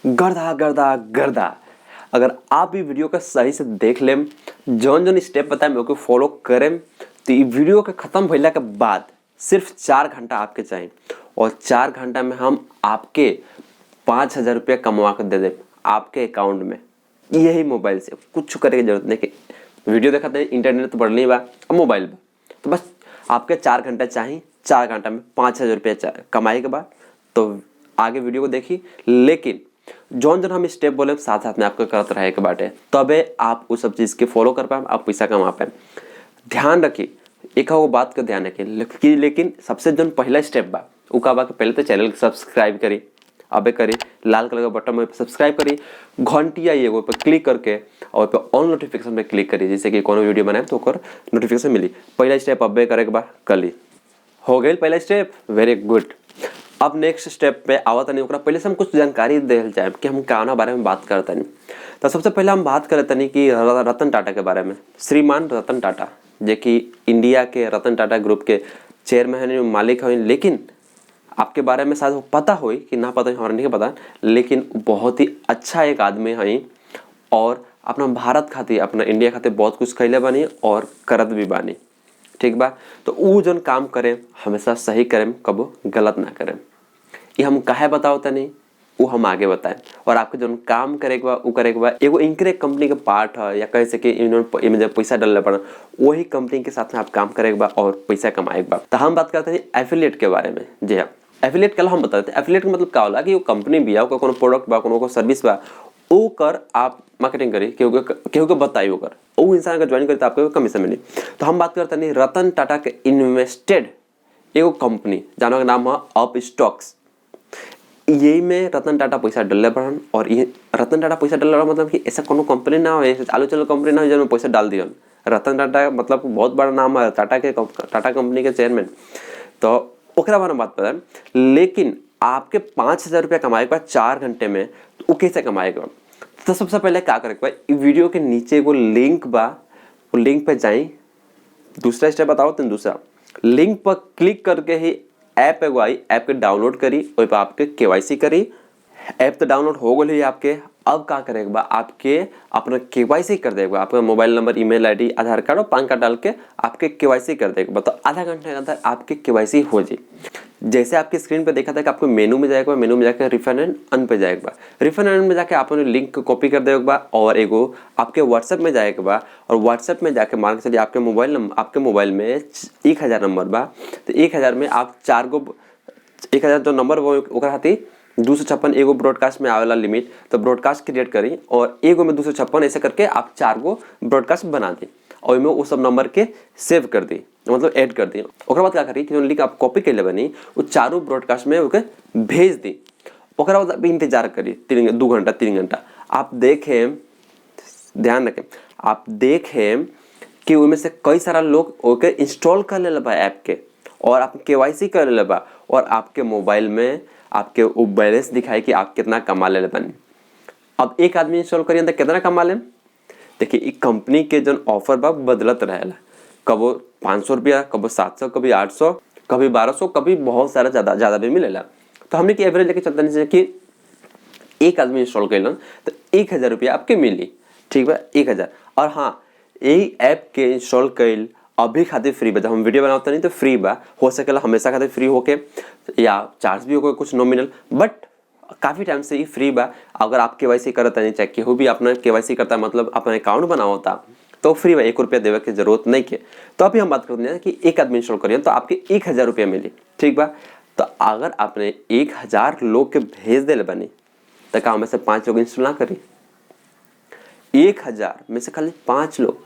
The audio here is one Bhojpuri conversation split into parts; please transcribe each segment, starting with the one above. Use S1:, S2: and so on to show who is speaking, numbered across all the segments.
S1: गर्दा गर्दा गर्दा। अगर आप भी वीडियो का सही से देख लेम, जौन जौन स्टेप बताएं ओके फॉलो करें, तो ये वीडियो के खत्म भइला के बाद सिर्फ 4 घंटा आपके चाहिए और 4 घंटा में हम आपके 5,000 रुपया कमवा कर दे दें आपके अकाउंट में। यही मोबाइल से कुछ करे की जरूरत नहीं कि वीडियो देखा थे, इंटरनेट तो बढ़ बा अब मोबाइल में, तो बस आपके 4 घंटा चाहिए। 4 घंटा में 5,000 रुपया कमाई के बाद तो आगे वीडियो को देखी। लेकिन जौन जौन हम स्टेप बोले साथ साथ में आपको करते रहे के बाटे, तबे आप उस सब चीज़ के फॉलो कर पाए, आप पैसा कमा पाए। ध्यान रखिए, एक वो बात का ध्यान रखिए, लेकिन सबसे जो पहला स्टेप बा उ का बा कि पहले तो चैनल सब्सक्राइब करी, अबे करी लाल कलर का बटन में सब्सक्राइब करी, घंटी आई एगो पे क्लिक करके और पे ऑल नोटिफिकेशन पे क्लिक करी, जैसे कि कोनो वीडियो बनाए तो ओकर नोटिफिकेशन मिली। पहला स्टेप अबे करे के बा कली हो गई पहला स्टेप, वेरी गुड। अब नेक्स्ट स्टेप पे आवत नहीं, ओकरा पहले से हम कुछ जानकारी दे जाए कि हम काना बारे में बात करते नहीं। तो सबसे पहले हम बात करते नहीं कि रतन टाटा के बारे में। श्रीमान रतन टाटा जो कि इंडिया के रतन टाटा ग्रुप के चेयरमैन मालिक हैं, लेकिन आपके बारे में शायद पता हो कि ना पता हमारा नहीं पता, लेकिन बहुत ही अच्छा एक आदमी हैं और अपना भारत खातिर अपना इंडिया खातिर बहुत कुछ कैले बानी और करत भी बानी। ठीक बा, तो उ जन काम करें हमेशा सही करें, कबो गलत ना करें। ये हम काहे बताओ तनी वो हम आगे बताएं। और आपके जो काम करे के बा उ करे के बा एगो इनकरे कंपनी के पार्ट है या कह सके इन्होंने जब पैसा डालना पड़ा वही कंपनी के साथ में आप काम करे के बा और पैसा कमाए के बा। तो हम बात करते हैं एफिलिएट के बारे में। जी हाँ, एफिलिएट कल हम बताते हैं। एफिलिएट का मतलब क्या होला कि वो कंपनी भी है, कोनो प्रोडक्ट बा, कोनो सर्विस बा, ओकर आप मार्केटिंग करी, केहू के बताई ओकर वो इंसान का ज्वाइन करी तो आपको कमीशन मिली। तो हम बात करते हैं रतन टाटा के इन्वेस्टेड एगो कंपनी जानो का नाम है अप स्टॉक्स। यही में रतन टाटा पैसा डालले पड़न और ये रतन टाटा पैसा डालने मतलब कि ऐसा कोनो कंपनी ना हो, ऐसा चालू चलो कंपनी ना हो जिसमें पैसा डाल दियन। रतन टाटा मतलब बहुत बड़ा नाम है, टाटा कंपनी के चेयरमैन। तो ओकरा बारे में बात पता है, लेकिन आपके 5,000 रुपया कमाए के बाद 4 घंटे में तो वो कैसे कमाएगा। तो सबसे पहले क्या करे भाई, वीडियो के नीचे एगो लिंक बा, वो लिंक पे जाई। दूसरा स्टेप बताओ, तो दूसरा लिंक पर क्लिक करके ही ऐप एगो आई, ऐप के डाउनलोड करी, वही पर आपके केवाईसी करी। ऐप तो डाउनलोड हो गई है आपके। अब क्या करेगा आपके अपना केवाईसी कर देगा, आपका मोबाइल नंबर, ईमेल आईडी, आधार कार्ड और पैन कार्ड डाल के आपके केवाईसी कर देगा। तो आधा घंटे के अंदर आपके केवाईसी हो जाए। जैसे आपकी स्क्रीन पे देखा था कि आपको मेनू में जाएगा, मेनू में जाकर रिफंड एंड अर्न पे जाएगा। रिफंड एंड अर्न में जाके आपने लिंक कॉपी कर देगा और एगो आपके व्हाट्सएप में जाएगा और व्हाट्सएप में जाके मान के चलिए आपके मोबाइल में 1,000 नंबर बा, तो 1,000 में आप 1,000 जो नंबर वो ओकरा खातिर 256 एगो ब्रॉडकास्ट में आवेला लिमिट, तो ब्रॉडकास्ट क्रिएट करी और एगो में 256 ऐसे करके आप 4 गो ब्रॉडकास्ट बना दी और में वो सब नंबर के सेव कर दी, मतलब ऐड कर दी। ओकरा बाद क्या करी कि लिंक आप कॉपी कर ले बनी वो चारों ब्रॉडकास्ट में ओके भेज दी। ओकरा बाद इंतजार करी 2 घंटा 3 घंटा। आप देखें, ध्यान रखें, आप देखें कि उनमें से कई सारा लोग ओके इंस्टॉल कर ले बा ऐप के और आप केवाईसी कर ले बा और आपके मोबाइल में आपके वो बैलेंस दिखाए कि आप कितना कमा ले बनी। अब एक आदमी इंस्टॉल करिए तो कितना कमा ले। देखिए एक कंपनी के जो ऑफर बा बदलत रहेला, कबो 500 रुपया, कबो 700, कभी 800, कभी 1200, कभी बहुत सारा ज़्यादा भी मिलेला। तो हमने की एवरेज लेके चलते नहीं कि एक आदमी इंस्टॉल कैलन तो 1,000 रुपया आपके मिली। ठीक बा, 1,000। और हाँ, यही ऐप के इंस्टॉल कैल अभी खातिर फ्री बा। जब हम वीडियो बनाते नहीं तो फ्री बा, हो सकेला हमेशा खातिर फ्री होके या चार्ज भी होगा कुछ नॉमिनल, बट काफ़ी टाइम से ही फ्री बा। अगर आप केवाईसी करता नहीं, चाहे केहू भी अपना केवाईसी करता मतलब अपना अकाउंट बनाओता तो फ्री बा, 1 रुपया देवे की जरूरत नहीं के। तो अभी हम बात करते हैं कि एक आदमी इंस्टॉल करिए तो आपके 1,000 रुपया मिली। ठीक बा, तो अगर आपने 1,000 लोग के भेज दिले बनी तो का में से 5 लोग इंस्टॉल ना करी। 1,000 में से खाली 5 लोग,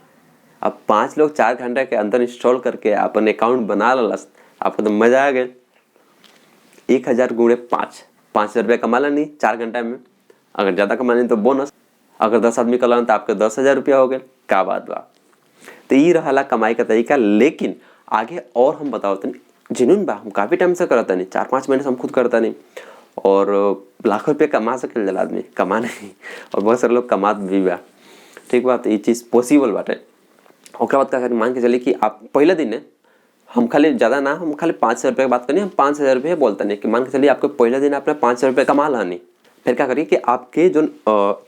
S1: अब 5 लोग 4 घंटे के अंदर इंस्टॉल करके अपन अकाउंट बना ललस, आपको तो मजा आ गया। 1,000 गुणे 5,000 रुपया कमा लेनी 4 घंटे में। अगर ज़्यादा कमा लेनी तो बोनस, अगर 10 आदमी कला तो आपके 10,000 रुपया हो गए। क्या बात बा। तो ये रहा कमाई का तरीका। लेकिन आगे और हम बताओ तो जिन्होंने बा हम काफ़ी टाइम से करता नहीं, 4-5 महीने से हम खुद करता नहीं और लाखों रुपये कमा सके जला आदमी, कमा नहीं, और बहुत सारे लोग कमात भी बा। ठीक बात, ये चीज़ पॉसिबल बाटे। ओकरा बाद क्या मान के चलिए कि आप पहले दिन हम खाली ज़्यादा ना, हम खाली 5,000 रुपये की बात करनी, हम 5,000 रुपये बोलते नहीं कि मान के चलिए आपके पहले दिन आपने 5,000 रुपये कमा लानी। फिर क्या करिए कि आपके जो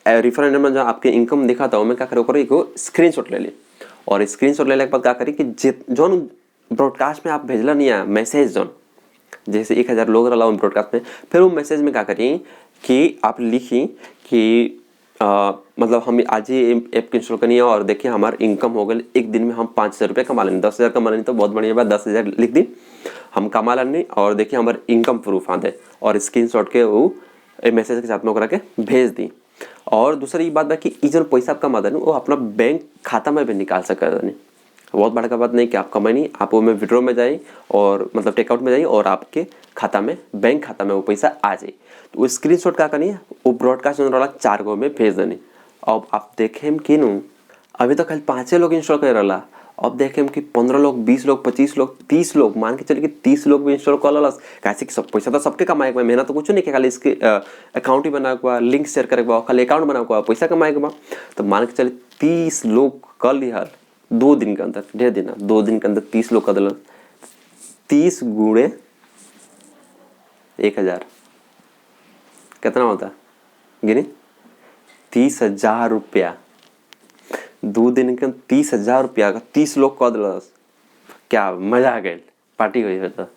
S1: रेफरेंस नंबर जो आपके इनकम दिखा था मैं क्या करो एगो स्क्रीनशॉट ले ली और स्क्रीनशॉट लेने के बाद क्या करिए कि जोन ब्रॉडकास्ट में आप भेजला नहीं है मैसेज जोन जैसे 1000 लोग रहा ब्रॉडकास्ट में फिर वो मैसेज में क्या करिए कि आप लिखी कि मतलब हम आज ही ऐप इंस्टॉल करनी है और देखिए हमारा इनकम हो गया एक दिन में हम 5000 रुपये कमा लेंगे 10,000 कमा लेंगे तो बहुत बढ़िया बात 10,000 लिख दी हम कमा लेंगे और देखिए हमारे इनकम प्रूफ आते और स्क्रीनशॉट के वो मैसेज के साथ में के भेज दी। और दूसरी बात है कि जो पैसा आप कमा देनी वो अपना बैंक खाता में भी निकाल सकते नहीं बहुत बड़ा बात नहीं कि आप कमाई नहीं आप वो में विड्रॉ में जाए और मतलब टेकआउट में जाइए और आपके खाता में बैंक खाता में वो पैसा आ जाए तो वो स्क्रीनशॉट क्या करनी है वो ब्रॉडकास्ट वाला 4 गो में भेज देनी। अब आप देखें कि नु अभी तो खाली 5 लोग इंस्टॉल कर रहा अब देखें कि 15 लोग 20 लोग 25 लोग 30 लोग मान के चलिए कि 30 लोग भी इंस्टॉल कर ला कैसे कि सब पैसा तो सबके कमाए के मेहनत तो कुछ नहीं खाली इसके अकाउंट ही बना हुआ लिंक शेयर करे खाली अकाउंट बना हुआ पैसा कमाए के तो मान के चलिए 30 लोग कर लिया 2 दिन के अंदर ढेर दिन 2 दिन के अंदर 30 लोग कर दिल 30 गुणे 1000 कितना होता गिनी 30,000 रुपया 2 दिन के 30,000 रुपया का 30 लोग कर दिल क्या मजा आ गई पार्टी हुई है तो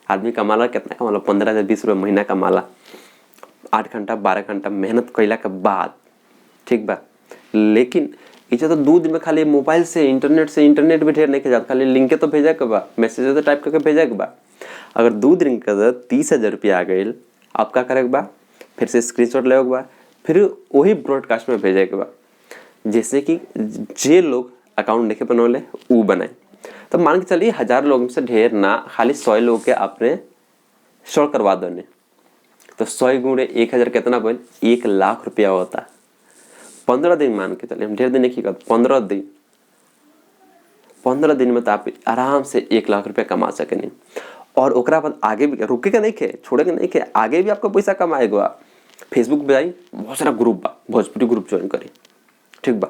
S1: आदमी कमाला कितना कमाला 15 से 20 रुपये महीना कमाला 8 घंटा 12 घंटा मेहनत कैला के बाद ठीक बा लेकिन इसे तो 2 दिन में खाली मोबाइल से इंटरनेट भी ढेर नहीं जाता खाली लिंक तो भेजा के बा मैसेज तो टाइप करके भेजा के बा अगर 2 दिन के अंदर 30,000 रुपया आ गई आप क्या करे के बा फिर से स्क्रीनशॉट ले के बा फिर वही ब्रॉडकास्ट में भेजे के बा जैसे कि जे लोग अकाउंट नहीं बनौले वो बनाए तो मान के चलिए 1000 लोग से ढेर ना खाली 100 लोग के आपने शो करवा दो तो 100 गुणे 1000 कितना बोल 1 लाख रुपया होता 15 दिन मान के चलिए हम ढेर दिन नहीं 15 दिन में तो आप आराम से 1 लाख रुपया कमा सके नहीं और ओकरा बाद आगे भी रुकेगा नहीं खे छोड़ेगा नहीं खे आगे भी आपको पैसा कमाएगा फेसबुक पे आई बहुत सारा ग्रुप बा भोजपुरी ग्रुप ज्वाइन करी ठीक बा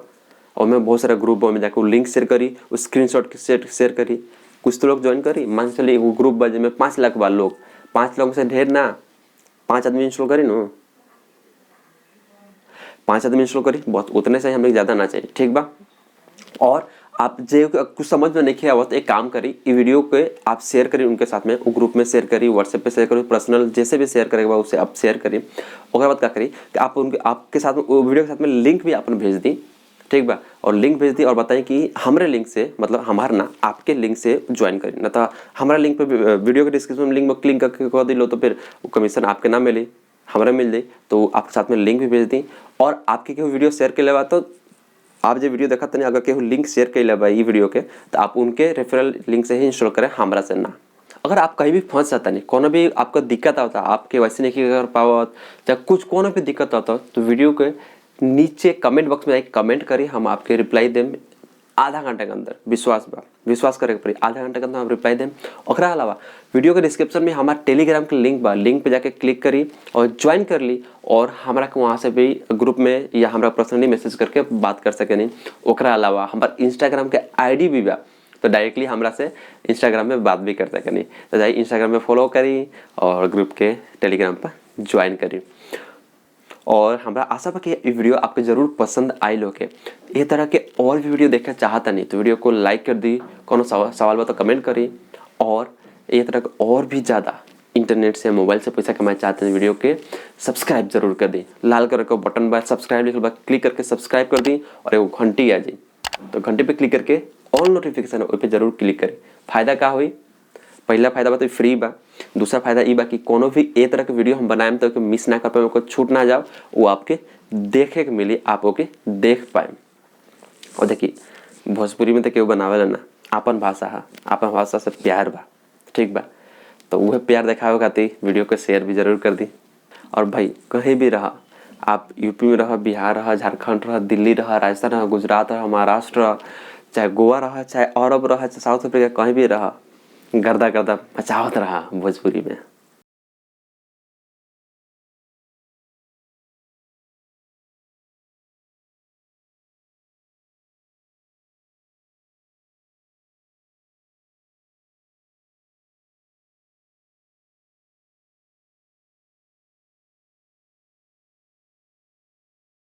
S1: और मैं बहुत सारा ग्रुप में जाकर लिंक शेयर करी उस स्क्रीनशॉट शेयर करी कुछ तो लोग ज्वाइन करी मान चलिए वो ग्रुप बा जिसमें 5 लाख बा लोग 5 लोगों से ढेर ना 5 आदमी इंस्टॉल करी नो 5 आदमी इंस्टॉल करी बहुत उतने से हमें ज़्यादा ना चाहिए ठीक बा। और आप जो कुछ समझ में नहीं आवा तो एक काम करी ये वीडियो के आप शेयर करिए उनके साथ में वो ग्रुप में शेयर करिए व्हाट्सएप पे शेयर करिए पर्सनल जैसे भी शेयर करेगा उसे आप शेयर करिए और बाद क्या करिए कि आप उनके आपके साथ में वो वीडियो के साथ में लिंक भी आपने भेज दी ठीक बा और लिंक भेज दी और बताइए कि हमारे लिंक से मतलब हमारा ना आपके लिंक से ज्वाइन करिए ना तो हमारा लिंक पे वीडियो के डिस्क्रिप्शन में लिंक में क्लिक करके कर दी लो तो फिर वो कमीशन आपके ना मिले हमारा मिल जाए तो आपके साथ में लिंक भी भेज दी और आपके केहू वीडियो शेयर के लिए तो आप जो वीडियो देखा नहीं अगर केहू लिंक शेयर कर ले ये वीडियो के तो आप उनके रेफरल लिंक से ही इंस्टॉल करें हमारा से ना। अगर आप कहीं भी फंस जाता नहीं कोनो भी आपको दिक्कत आता आपके वैसे नहीं कर पावत या कुछ कोनो भी दिक्कत आता तो वीडियो के नीचे कमेंट बॉक्स में एक कमेंट करिए हम आपके रिप्लाई दें आधा घंटे के अंदर विश्वास करे पड़ी आधा घंटे के अंदर हम रिप्लाई दें। और अलावा वीडियो के डिस्क्रिप्शन में हमारा टेलीग्राम के लिंक बा लिंक पे जाके क्लिक करी और ज्वाइन कर ली और हमारा वहाँ से भी ग्रुप में या हमारा पर्सनली मैसेज करके बात कर सके नहीं। ओकरा अलावा हमारा इंस्टाग्राम के आईडी भी बा तो डायरेक्टली हमरा से इंस्टाग्राम में बात भी कर सके नहीं तो जाइए इंस्टाग्राम में फॉलो करी और ग्रुप के टेलीग्राम पर ज्वाइन करी। और हमारा आशा बा कि ये वीडियो आपके ज़रूर पसंद आई लोगे ये तरह के और भी वीडियो देखना चाहता नहीं तो वीडियो को लाइक कर दी कोनो सवाल बा तो कमेंट करी और ये तरह के और भी ज़्यादा इंटरनेट से मोबाइल से पैसा कमाना चाहते हैं वीडियो के सब्सक्राइब जरूर कर दी लाल कलर का बटन बा सब्सक्राइब लिखल बा क्लिक करके सब्सक्राइब कर दी और एक घंटी आ जाए तो घंटे पे क्लिक करके ऑल नोटिफिकेशन उस पर जरूर क्लिक करी। फायदा क्या हुई पहला फायदा बा तो फ्री बा दूसरा फायदा ये बा कि कोनो भी ए तरह के वीडियो हम बनाएं तो मिस ना कर पाए को छूट ना जाओ वो आपके देखे के मिली आप ओके देख पाए। और देखिए भोजपुरी में तो केहू बनावेला ना अपन भाषा से प्यार बा ठीक बा तो वह प्यार दिखावे खातिर वीडियो को शेयर भी जरूर कर दी। और भाई कहीं भी रहा आप यूपी में रहा बिहार रहा झारखंड रहा दिल्ली रहा राजस्थान रहा गुजरात रहा महाराष्ट्र रहा चाहे गोवा रहा चाहे अरब रहा चाहे साउथ अफ्रीका कहीं भी रहा गर्दा मचावत रहा भोजपुरी में।